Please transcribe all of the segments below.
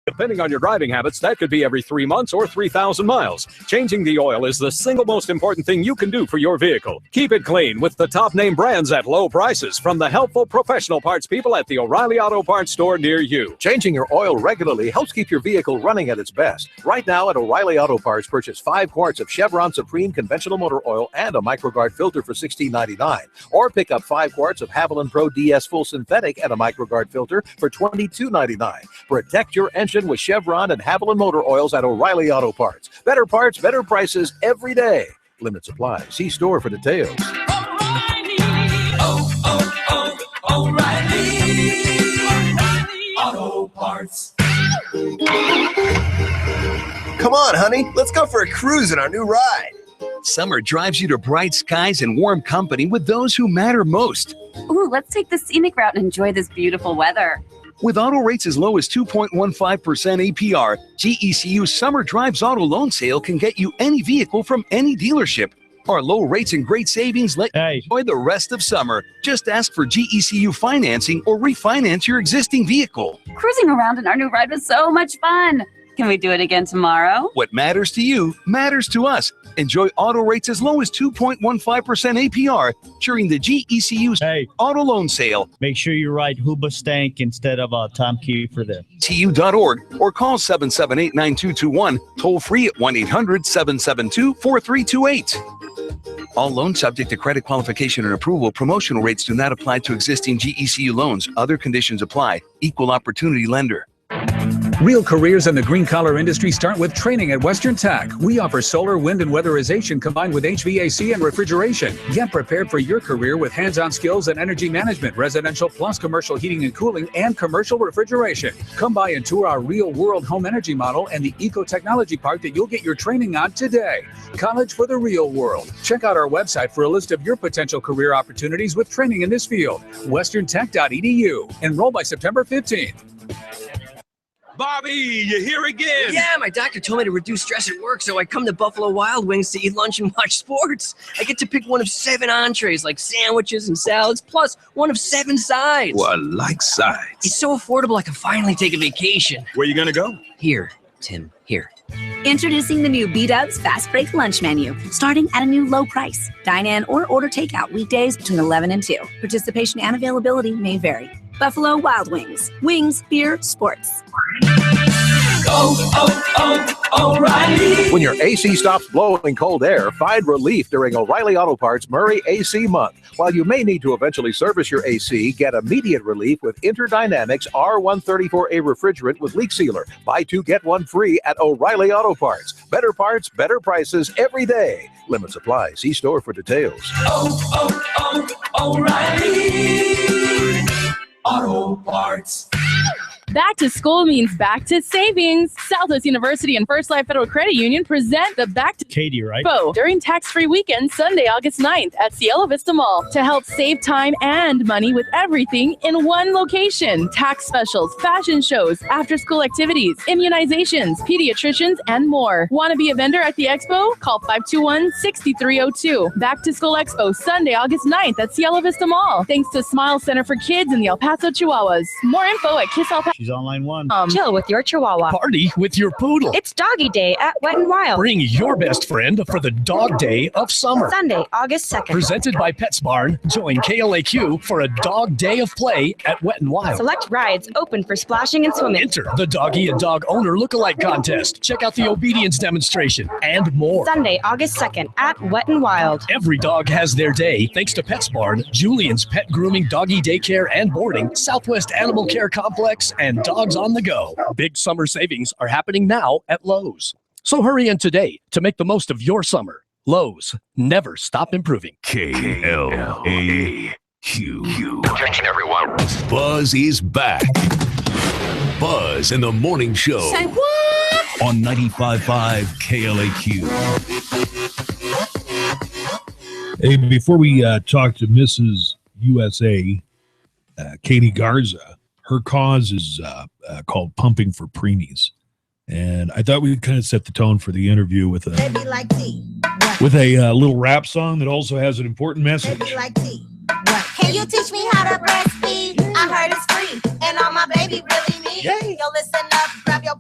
Depending on your driving habits, that could be every 3 months or 3,000 miles. Changing the oil is the single most important thing you can do for your vehicle. Keep it clean with the top name brands at low prices from the helpful professional parts people at the O'Reilly Auto Parts store near you. Changing your oil regularly helps keep your vehicle running at its best. Right now at O'Reilly Auto Parts, purchase 5 quarts of Chevron Supreme conventional motor oil and a MicroGuard filter for $16.99. Or pick up 5 quarts of Haviland Pro DS Full Synthetic and a MicroGuard filter for $22.99. Protect your engine with Chevron and Haviland motor oils at O'Reilly Auto Parts. Better parts, better prices every day. Limit supply. See store for details. O'Reilly. O'Reilly Auto Parts. Come on, honey. Let's go for a cruise in our new ride. Summer drives you to bright skies and warm company with those who matter most. Ooh, let's take the scenic route and enjoy this beautiful weather. With auto rates as low as 2.15% APR, GECU's Summer Drives Auto Loan Sale can get you any vehicle from any dealership. Our low rates and great savings let you enjoy the rest of summer. Just ask for GECU financing or refinance your existing vehicle. Cruising around in our new ride was so much fun. Can we do it again tomorrow? What matters to you matters to us. Enjoy auto rates as low as 2.15% APR during the GECU's Auto Loan Sale. Make sure you write Huba Stank instead of Tom Kiefer there. TU.org or call 778-9221, toll free at 1-800-772-4328. All loans subject to credit qualification and approval. Promotional rates do not apply to existing GECU loans. Other conditions apply. Equal opportunity lender. Real careers in the green-collar industry start with training at Western Tech. We offer solar, wind, and weatherization combined with HVAC and refrigeration. Get prepared for your career with hands-on skills in energy management, residential plus commercial heating and cooling, and commercial refrigeration. Come by and tour our real-world home energy model and the eco-technology park that you'll get your training on today. College for the real world. Check out our website for a list of your potential career opportunities with training in this field. westerntech.edu. Enroll by September 15th. Bobby, you here again? Yeah, my doctor told me to reduce stress at work, so I come to Buffalo Wild Wings to eat lunch and watch sports. I get to pick one of 7 entrees, like sandwiches and salads, plus one of 7 sides. Well, I like sides. It's so affordable I can finally take a vacation. Where you gonna go? Here, Tim, here. Introducing the new B-Dubs Fast Break Lunch Menu, starting at a new low price. Dine in or order takeout weekdays between 11 and 2. Participation and availability may vary. Buffalo Wild Wings. Wings, beer, sports. O'Reilly. When your AC stops blowing cold air, find relief during O'Reilly Auto Parts Murray AC Month. While you may need to eventually service your AC, get immediate relief with Interdynamics R134A refrigerant with leak sealer. Buy 2, get 1 free at O'Reilly Auto Parts. Better parts, better prices every day. Limit supply. See store for details. O'Reilly Auto Parts. Back to school means back to savings. Southwest University and First Life Federal Credit Union present the Back to Katie, right? Expo during tax-free weekend, Sunday, August 9th at Cielo Vista Mall to help save time and money with everything in one location. Tax specials, fashion shows, after-school activities, immunizations, pediatricians, and more. Want to be a vendor at the expo? Call 521-6302. Back to School Expo, Sunday, August 9th at Cielo Vista Mall. Thanks to Smile Center for Kids and the El Paso Chihuahuas. More info at Kiss El Paso. She's on line 1. Chill with your Chihuahua. Party with your poodle. It's Doggy Day at Wet n Wild. Bring your best friend for the Dog Day of Summer. Sunday, August 2nd. Presented by Pets Barn. Join KLAQ for a Dog Day of Play at Wet n Wild. Select rides open for splashing and swimming. Enter the Doggy and Dog Owner Lookalike Contest. Check out the obedience demonstration and more. Sunday, August 2nd at Wet n Wild. Every dog has their day thanks to Pets Barn, Julian's Pet Grooming, Doggy Daycare and Boarding, Southwest Animal Care Complex, and Dogs on the Go. Big summer savings are happening now at Lowe's. So hurry in today to make the most of your summer. Lowe's, never stop improving. KLAQ. Attention everyone. Buzz is back. Buzz in the Morning Show. Say what? On 95.5 KLAQ. Hey, before we talk to Mrs. USA, Katie Garza, her cause is called Pumping for Preemies. And I thought we'd kind of set the tone for the interview with a little rap song that also has an important message. Can you teach me how to breastfeed? I heard it's free, and all my baby really need. Yo, listen up, grab your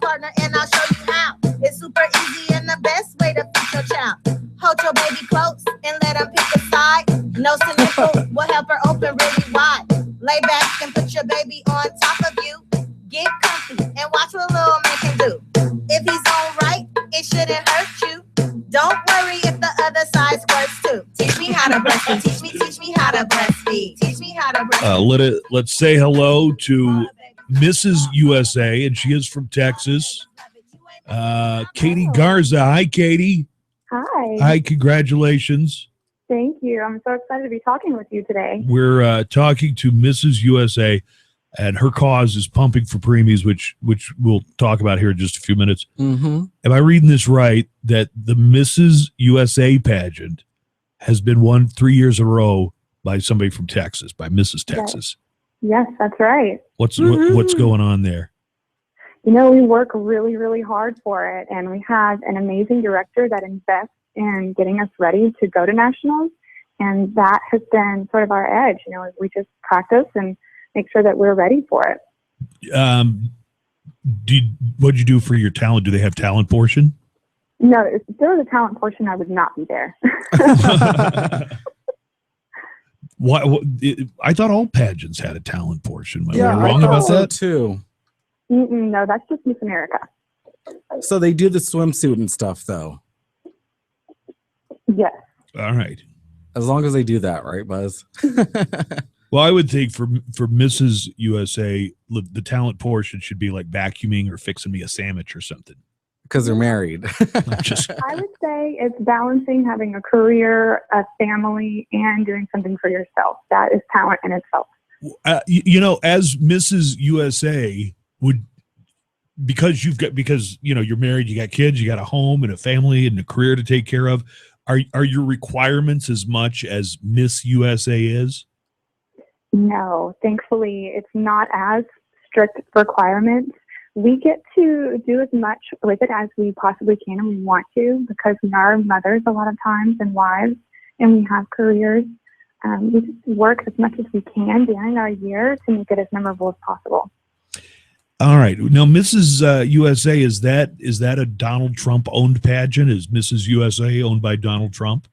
Let's say hello to Mrs. USA, and she is from Texas. Katie Garza. Hi, Katie. Hi. Hi, congratulations. Thank you. I'm so excited to be talking with you today. We're talking to Mrs. USA, and her cause is pumping for preemies, which we'll talk about here in just a few minutes. Mm-hmm. Am I reading this right, that the Mrs. USA pageant has been won 3 years in a row by somebody from Texas, by Mrs. Texas? Yes, that's right. What's going on there? You know, we work really, really hard for it, and we have an amazing director that invests in getting us ready to go to nationals, and that has been sort of our edge. You know, we just practice and make sure that we're ready for it. What'd you do for your talent? Do they have talent portion? No, if there was a talent portion, I would not be there. I thought all pageants had a talent portion. Am I wrong about that too? No, that's just Miss America. So they do the swimsuit and stuff, though. Yes. All right. As long as they do that, right, Buzz? Well, I would think for Mrs. USA, the talent portion should be like vacuuming or fixing me a sandwich or something. Because they're married. I would say it's balancing having a career, a family, and doing something for yourself. That is talent in itself. As Mrs. USA, because you're married, you got kids, you got a home and a family and a career to take care of. Are your requirements as much as Miss USA is? No, thankfully, it's not as strict requirements. We get to do as much with it as we possibly can, and we want to, because we are mothers a lot of times and wives, and we have careers. We just work as much as we can during our year to make it as memorable as possible. All right. Now, Mrs. USA, is that a Donald Trump owned pageant? Is Mrs. USA owned by Donald Trump?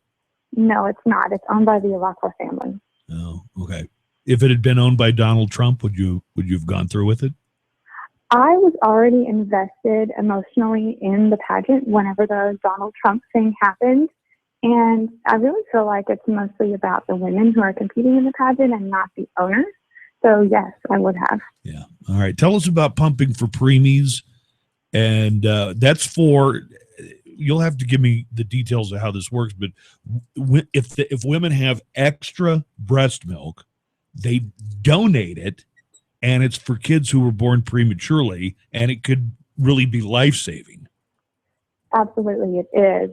No, it's not. It's owned by the Alakwa family. Oh, okay. If it had been owned by Donald Trump, would you have gone through with it? I was already invested emotionally in the pageant whenever the Donald Trump thing happened. And I really feel like it's mostly about the women who are competing in the pageant and not the owners. So, yes, I would have. Yeah. All right. Tell us about pumping for preemies. And that's for, you'll have to give me the details of how this works. But if women have extra breast milk, they donate it. And it's for kids who were born prematurely, and it could really be life-saving. Absolutely, it is.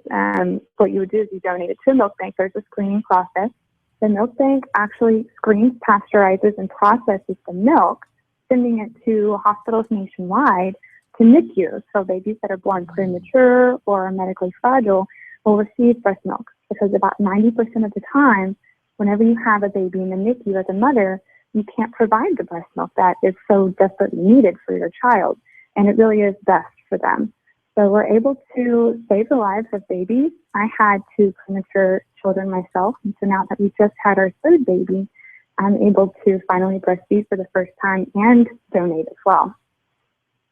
What you would do is you donate it to a milk bank. There's a screening process. The milk bank actually screens, pasteurizes, and processes the milk, sending it to hospitals nationwide to NICU. So babies that are born premature or are medically fragile will receive breast milk, because about 90% of the time, whenever you have a baby in the NICU as a mother, you can't provide the breast milk that is so desperately needed for your child, and it really is best for them. So we're able to save the lives of babies. I had 2 premature children myself, and so now that we just had our 3rd baby, I'm able to finally breastfeed for the first time and donate as well.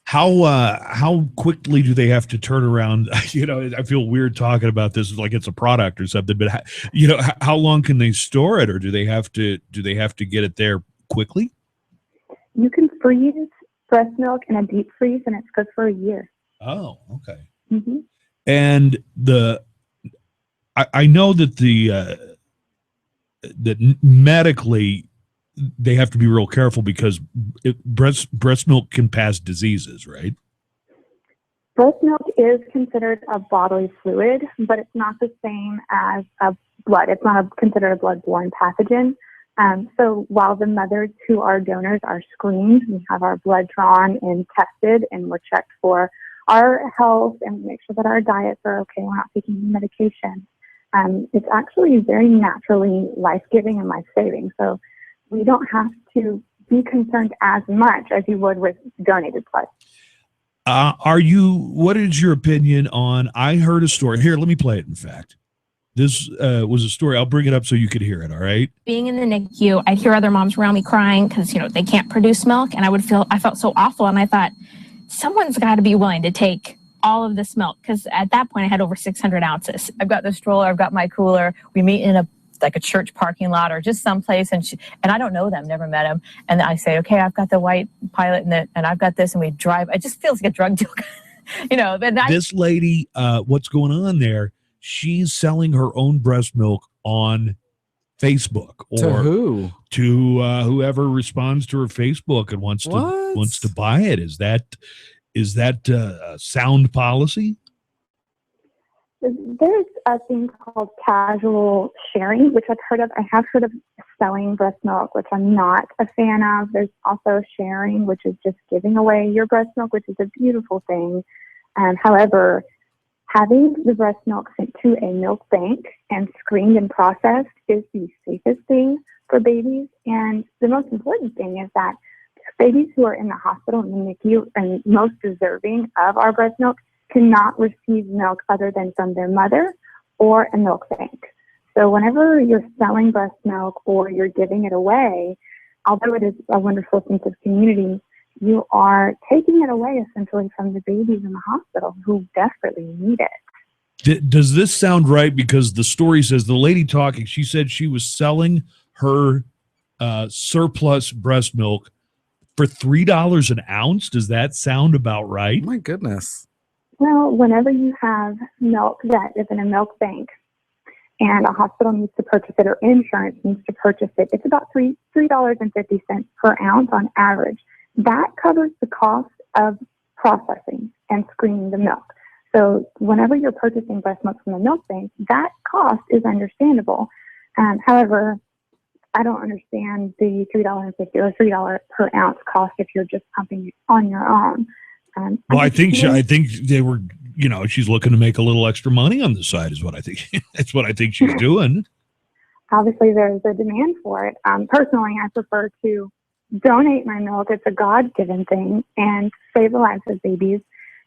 How quickly do they have to turn around? I feel weird talking about this like it's a product or something, but how long can they store it, or do they have to get it there quickly? You can freeze breast milk in a deep freeze, and it's good for a year. Oh, okay. Mm-hmm. And I know that that medically they have to be real careful, because breast milk can pass diseases, right? Breast milk is considered a bodily fluid, but it's not the same as blood. It's not considered a blood-borne pathogen. So while the mothers who are donors are screened, we have our blood drawn and tested, and we're checked for our health, and we make sure that our diets are okay. We're not taking any medication. It's actually very naturally life-giving and life-saving. So we don't have to be concerned as much as you would with donated blood. What is your opinion on, I heard a story. Here, let me play it, in fact. This was a story. I'll bring it up so you could hear it, all right? Being in the NICU, I'd hear other moms around me crying because, they can't produce milk, and I felt so awful, and I thought, someone's got to be willing to take all of this milk, because at that point I had over 600 ounces. I've got the stroller, I've got my cooler. We meet in a like a church parking lot or just someplace, and I don't know them, never met them, and I say, okay, I've got the white Pilot and I've got this, and we drive. It just feels like a drug deal, But this lady, what's going on there? She's selling her own breast milk on Facebook, or to who? To whoever responds to her Facebook and wants to buy it. Is that sound policy? There's a thing called casual sharing, which I've heard of. I have heard of selling breast milk, which I'm not a fan of. There's also sharing, which is just giving away your breast milk, which is a beautiful thing. However, having the breast milk sent to a milk bank and screened and processed is the safest thing for babies. And the most important thing is that babies who are in the hospital in the NICU and most deserving of our breast milk cannot receive milk other than from their mother or a milk bank. So whenever you're selling breast milk or you're giving it away, although it is a wonderful sense of community, you are taking it away essentially from the babies in the hospital who desperately need it. Does this sound right? Because the story says the lady talking, she said she was selling her surplus breast milk for $3 an ounce. Does that sound about right? My goodness. Well, whenever you have milk that is in a milk bank and a hospital needs to purchase it or insurance needs to purchase it, it's about $3.50 per ounce on average. That covers the cost of processing and screening the milk. So whenever you're purchasing breast milk from a milk bank, that cost is understandable. However, I don't understand the $3.50 or $3 per ounce cost if you're just pumping it on your own. Well, I think they were, she's looking to make a little extra money on the side is what I think. That's what I think she's doing. Obviously, there's a demand for it. Personally, I prefer to donate my milk. It's a God-given thing and save the lives of babies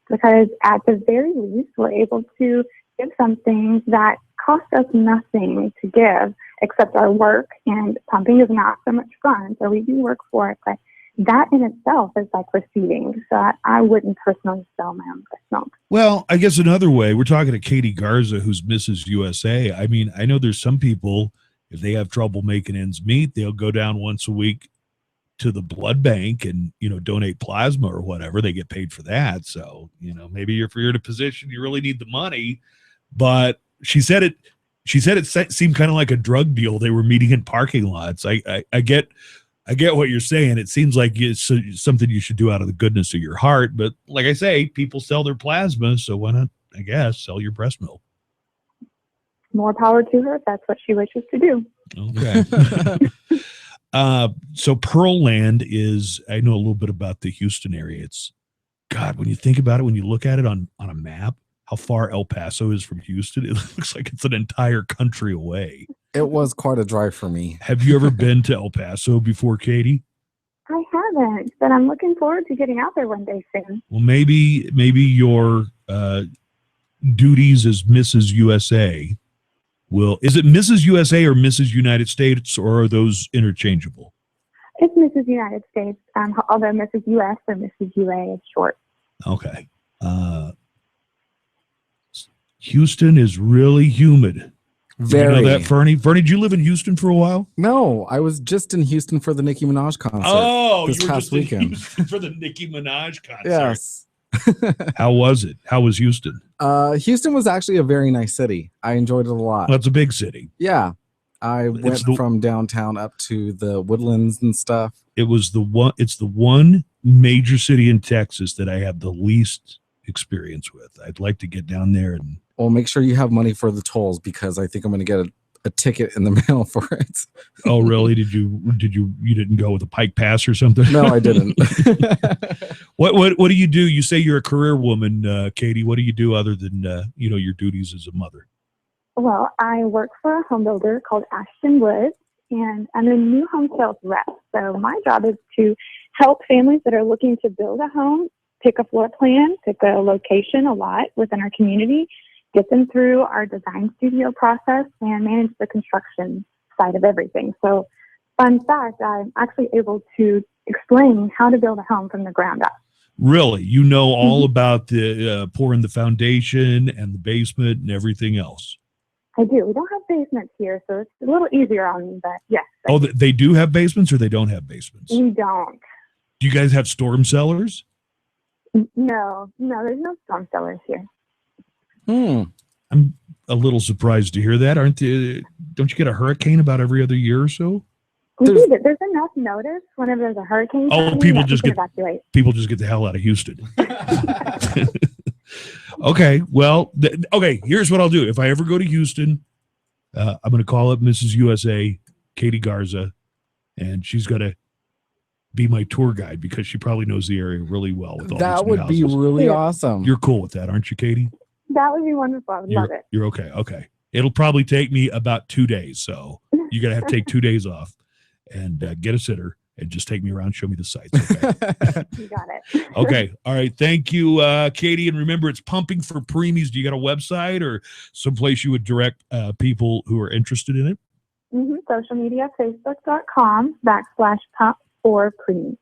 because at the very least, we're able to give something that costs us nothing to give except our work, and pumping is not so much fun, so we do work for it, but that in itself is like receiving. So I wouldn't personally sell my own breast milk. Well, I guess another way, we're talking to Katie Garza, who's Mrs. USA. I mean, I know there's some people, if they have trouble making ends meet, they'll go down once a week to the blood bank and, donate plasma or whatever. They get paid for that. So, maybe if you're in a position, you really need the money. But she said it seemed kind of like a drug deal. They were meeting in parking lots. I get what you're saying. It seems like it's something you should do out of the goodness of your heart. But like I say, people sell their plasma, so why not, I guess, sell your breast milk? More power to her if that's what she wishes to do. Okay. So Pearland is, I know a little bit about the Houston area. It's, God, when you think about it, when you look at it on a map, how far El Paso is from Houston, it looks like it's an entire country away. It was quite a drive for me. Have you ever been to El Paso before, Katie? I haven't, but I'm looking forward to getting out there one day soon. Well, maybe your duties as Mrs. USA is it Mrs. USA or Mrs. United States, or are those interchangeable? It's Mrs. United States, although Mrs. US or Mrs. UA is short. Okay. Houston is really humid. Very. You know that, Fernie? Fernie, did you live in Houston for a while? No, I was just in Houston for the Nicki Minaj concert this past weekend. In Houston for the Nicki Minaj concert. Yes. How was it? How was Houston? Houston was actually a very nice city. I enjoyed it a lot. Well, it's a big city. Yeah. I went from downtown up to the Woodlands and stuff. It's the one major city in Texas that I have the least experience with. I'd like to get down there and make sure you have money for the tolls, because I think I'm going to get a ticket in the mail for it. Oh, really? You didn't go with a Pike Pass or something? No, I didn't. What do you do? You say you're a career woman, Katie. What do you do other than your duties as a mother? Well, I work for a home builder called Ashton Woods, and I'm a new home sales rep. So my job is to help families that are looking to build a home, pick a floor plan, pick a location, a lot within our community, get them through our design studio process, and manage the construction side of everything. So, fun fact, I'm actually able to explain how to build a home from the ground up. Really? You know all about the pouring the foundation and the basement and everything else? I do. We don't have basements here, so it's a little easier on me, but yes. Oh, they do have basements, or they don't have basements? We don't. Do you guys have storm cellars? No, there's no storm cellars here. I'm a little surprised to hear that. Don't you get a hurricane about every other year or so? There's enough notice whenever there's a hurricane. People just get evacuate. People just get the hell out of Houston. Okay, well, here's what I'll do. If I ever go to Houston, I'm going to call up Mrs. USA, Katie Garza, and she's going to be my tour guide because she probably knows the area really well. With all that these would be houses. really awesome. You're cool with that, aren't you, Katie? That would be wonderful. I would love it. You're okay. Okay. It'll probably take me about 2 days, so you're going to have to take 2 days off and get a sitter. And just take me around, show me the sites. Okay? You got it. Okay. All right. Thank you, Katie. And remember, it's Pumping for Preemies. Do you got a website or someplace you would direct people who are interested in it? Social media, facebook.com/pump4preemies.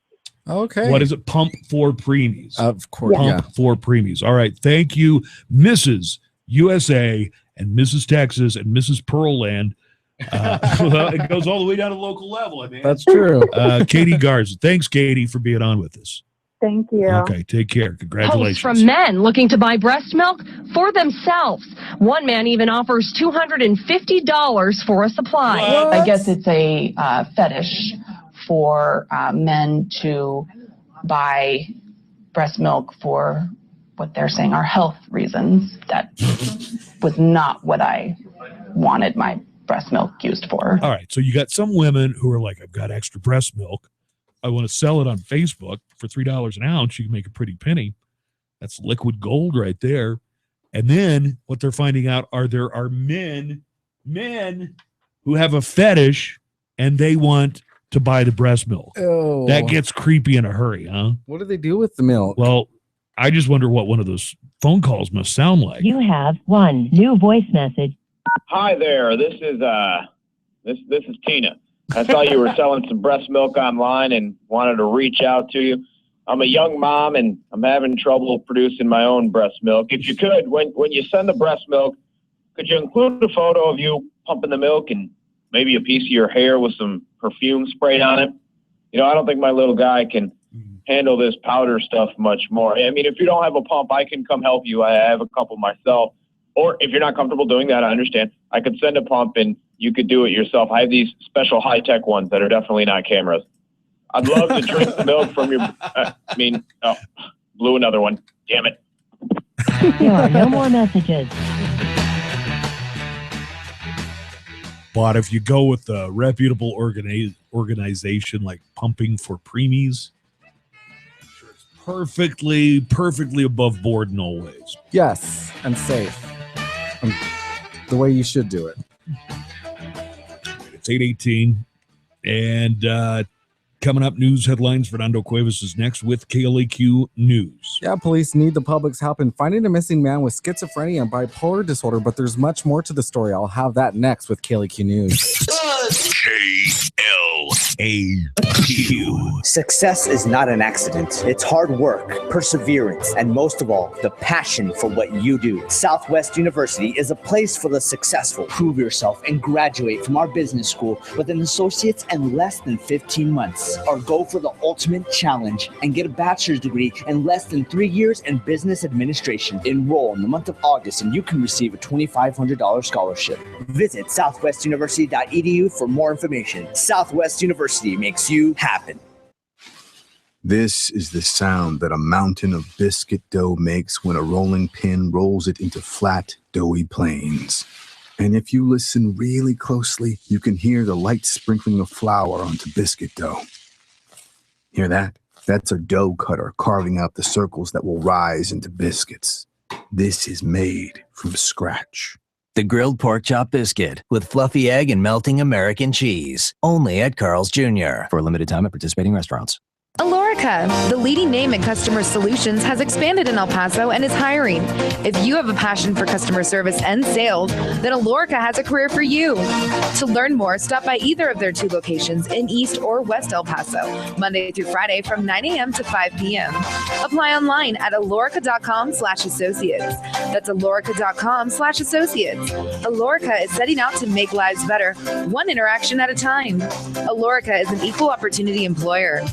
Okay. What is it? Pump for Preemies. Of course. Pump for Preemies. All right. Thank you, Mrs. USA and Mrs. Texas and Mrs. Pearland. Well, it goes all the way down to the local level. I mean, that's true. Katie Garza. Thanks, Katie, for being on with us. Thank you. Okay, take care. Congratulations. Posts from men looking to buy breast milk for themselves. One man even offers $250 for a supply. I guess it's a fetish for men to buy breast milk for what they're saying are health reasons. That was not what I wanted my breast milk used for. All right, so you got some women who are like, I've got extra breast milk. I want to sell it on Facebook for $3 an ounce. You can make a pretty penny. That's liquid gold right there. And then what they're finding out are there are men who have a fetish and they want to buy the breast milk. Oh. That gets creepy in a hurry, huh? What do they do with the milk? Well, I just wonder what one of those phone calls must sound like. You have one new voice message. Hi there. This is Tina. I saw you were selling some breast milk online and wanted to reach out to you. I'm a young mom and I'm having trouble producing my own breast milk. If you could, when you send the breast milk, could you include a photo of you pumping the milk and maybe a piece of your hair with some perfume sprayed on it? You know, I don't think my little guy can handle this powder stuff much more. I mean, if you don't have a pump, I can come help you. I have a couple myself. Or if you're not comfortable doing that, I understand. I could send a pump and you could do it yourself. I have these special high-tech ones that are definitely not cameras. I'd love to drink the milk from your... blew another one. Damn it. There are no more messages. But if you go with a reputable organization like Pumping for Preemies, it's perfectly above board in all ways. Yes, and safe. The way you should do it. It's 8:18, and coming up, news headlines. Fernando Cuevas is next with KLAQ News. Yeah, police need the public's help in finding a missing man with schizophrenia and bipolar disorder, but there's much more to the story. I'll have that next with KLAQ News. KLAQ. Success is not an accident. It's hard work, perseverance, and most of all, the passion for what you do. Southwest University is a place for the successful. Prove yourself and graduate from our business school with an associate's in less than 15 months. Or go for the ultimate challenge and get a bachelor's degree in less than 3 years in business administration. Enroll in the month of August and you can receive a $2,500 scholarship. Visit southwestuniversity.edu for more information. Southwest University makes you happen. This is the sound that a mountain of biscuit dough makes when a rolling pin rolls it into flat, doughy planes. And if you listen really closely, you can hear the light sprinkling of flour onto biscuit dough. Hear that? That's a dough cutter carving out the circles that will rise into biscuits. This is made from scratch. The grilled pork chop biscuit with fluffy egg and melting American cheese. Only at Carl's Jr. For a limited time at participating restaurants. Alorica, the leading name in customer solutions, has expanded in El Paso and is hiring. If you have a passion for customer service and sales, then Alorica has a career for you. To learn more, stop by either of their 2 locations in East or West El Paso, Monday through Friday from 9 a.m. to 5 p.m. Apply online at alorica.com/associates. That's alorica.com/associates. Alorica is setting out to make lives better, one interaction at a time. Alorica is an equal opportunity employer.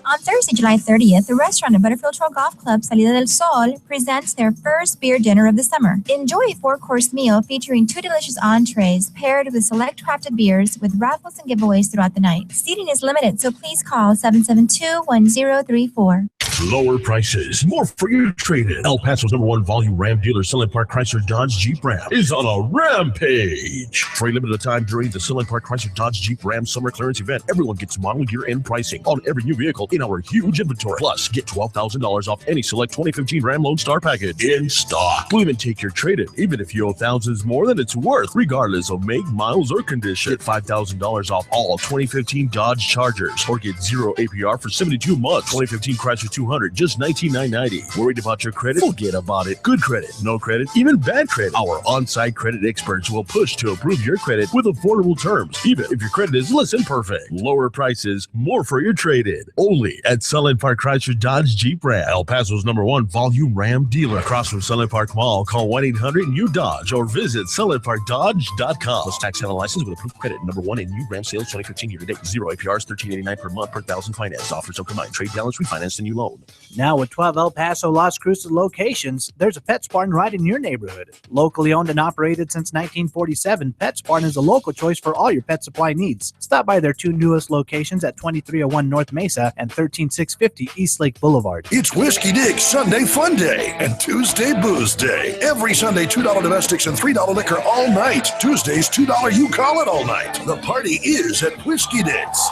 On Thursday, July 30th, the restaurant at Butterfield Trail Golf Club, Salida del Sol, presents their first beer dinner of the summer. Enjoy a 4-course meal featuring 2 delicious entrees paired with select crafted beers with raffles and giveaways throughout the night. Seating is limited, so please call 772-1034. Lower prices, more for your trade-in. El Paso's #1 volume Ram dealer, Silent Park Chrysler Dodge Jeep Ram, is on a rampage. For a limited time during the Silent Park Chrysler Dodge Jeep Ram summer clearance event, everyone gets model year end pricing on every new vehicle in our huge inventory. Plus, get $12,000 off any select 2015 Ram Lone Star package in stock. We'll even take your trade-in, even if you owe thousands more than it's worth, regardless of make, miles, or condition. Get $5,000 off all 2015 Dodge Chargers, or get 0 APR for 72 months. 2015 Chrysler 200, just $19,990. Worried about your credit? Forget about it. Good credit, no credit, even bad credit. Our on-site credit experts will push to approve your credit with affordable terms, even if your credit is less than perfect. Lower prices, more for your trade-in. Only at Silent Park Chrysler Dodge Jeep Ram, El Paso's #1 volume Ram dealer. Across from Silent Park Mall, call 1-800-NEW-DODGE or visit silentparkdodge.com. Plus tax and license with approved credit. #1 in new Ram sales 2015 year to date. 0 APRs, $13.89 per month per thousand finance. Offers don't combine. Trade balance refinanced and new loan. Now with 12 El Paso Las Cruces locations, there's a PetSmart right in your neighborhood. Locally owned and operated since 1947, PetSmart is a local choice for all your pet supply needs. Stop by their 2 newest locations at 2301 North Mesa and 13650 East Lake Boulevard. It's Whiskey Dick's Sunday Fun Day and Tuesday Booze Day. Every Sunday, $2 domestics and $3 liquor all night. Tuesdays, $2 you call it all night. The party is at Whiskey Dick's.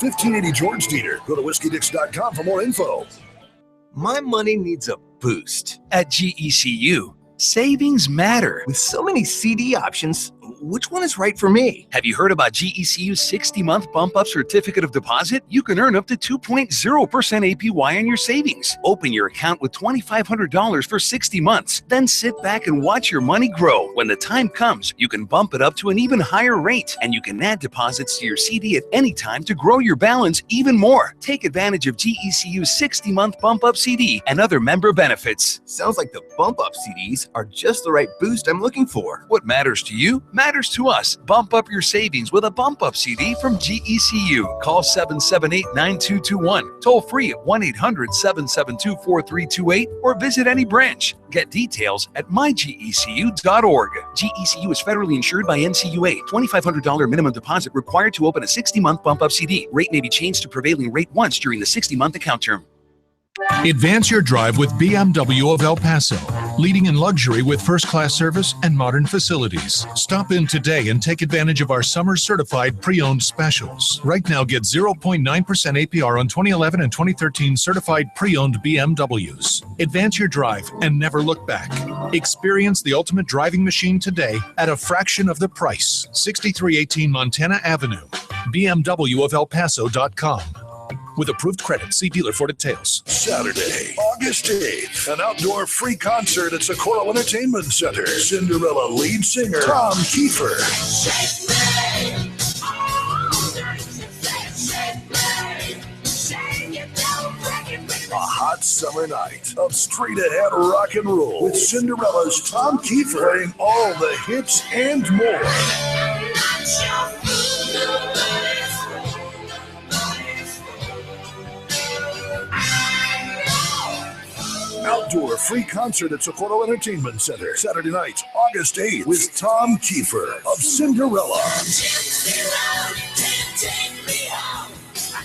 1580 George Dieter. Go to whiskeydicks.com for more info. My money needs a boost. At GECU, savings matter. With so many CD options, which one is right for me? Have you heard about GECU's 60-month bump-up certificate of deposit? You can earn up to 2.0% APY on your savings. Open your account with $2,500 for 60 months. Then sit back and watch your money grow. When the time comes, you can bump it up to an even higher rate, and you can add deposits to your CD at any time to grow your balance even more. Take advantage of GECU's 60-month bump-up CD and other member benefits. Sounds like the bump-up CDs are just the right boost I'm looking for. What matters to you matters to us. Bump up your savings with a bump-up CD from GECU. Call 778-9221. Toll free at 1-800-772-4328 or visit any branch. Get details at mygecu.org. GECU is federally insured by NCUA. $2,500 minimum deposit required to open a 60-month bump-up CD. Rate may be changed to prevailing rate once during the 60-month account term. Advance your drive with BMW of El Paso, leading in luxury with first-class service and modern facilities. Stop in today and take advantage of our summer-certified pre-owned specials. Right now, get 0.9% APR on 2011 and 2013 certified pre-owned BMWs. Advance your drive and never look back. Experience the ultimate driving machine today at a fraction of the price. 6318 Montana Avenue. BMWofElPaso.com. With approved credit, see dealer for details. Saturday, August 8th, an outdoor free concert at Socorro Entertainment Center. Cinderella lead singer Tom Kiefer. A hot summer night of straight-ahead rock and roll with Cinderella's Tom Kiefer playing all the hits and more. Outdoor free concert at Socorro Entertainment Center. Saturday night, August 8th, with Tom Kiefer of Cinderella.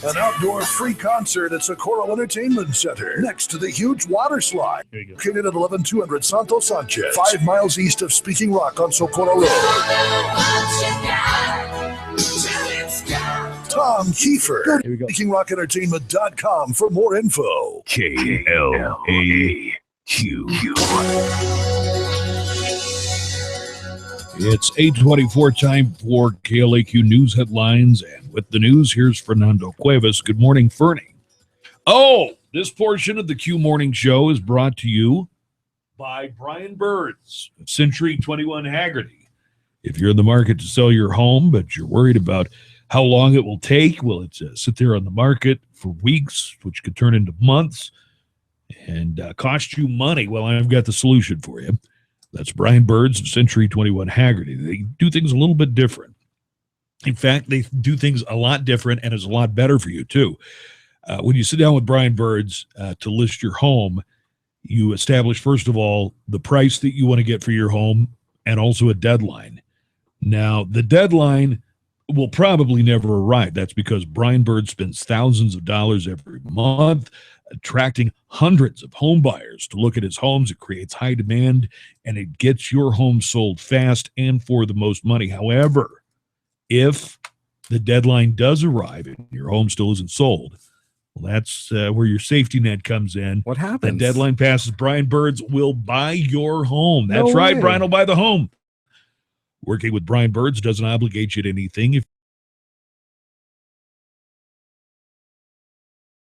An outdoor free concert at Socorro Entertainment Center, next to the huge water slide. Located at 11200 Santo Sanchez, 5 miles east of Speaking Rock on Socorro Road. Tom Kiefer. Go to SpeakingRockEntertainment.com for more info. KLAQ. It's 8:24 time for KLAQ News headlines. And with the news, here's Fernando Cuevas. Good morning, Fernie. Oh, this portion of the Q Morning Show is brought to you by Brian Birds of Century 21 Haggerty. If you're in the market to sell your home, but you're worried about how long it will take, will it sit there on the market for weeks, which could turn into months and cost you money? Well, I've got the solution for you. That's Brian Birds of Century 21 Haggerty. They do things a little bit different. In fact, they do things a lot different, and it's a lot better for you, too. When you sit down with Brian Birds to list your home, you establish, first of all, the price that you want to get for your home and also a deadline. Now, the deadline will probably never arrive. That's because Brian Bird spends thousands of dollars every month attracting hundreds of home buyers to look at his homes. It creates high demand, and it gets your home sold fast and for the most money. However, if the deadline does arrive and your home still isn't sold, well, that's where your safety net comes in. What happens? The deadline passes. Brian Birds will buy your home. That's No right. way. Brian will buy the home. Working with Brian Birds doesn't obligate you to anything. If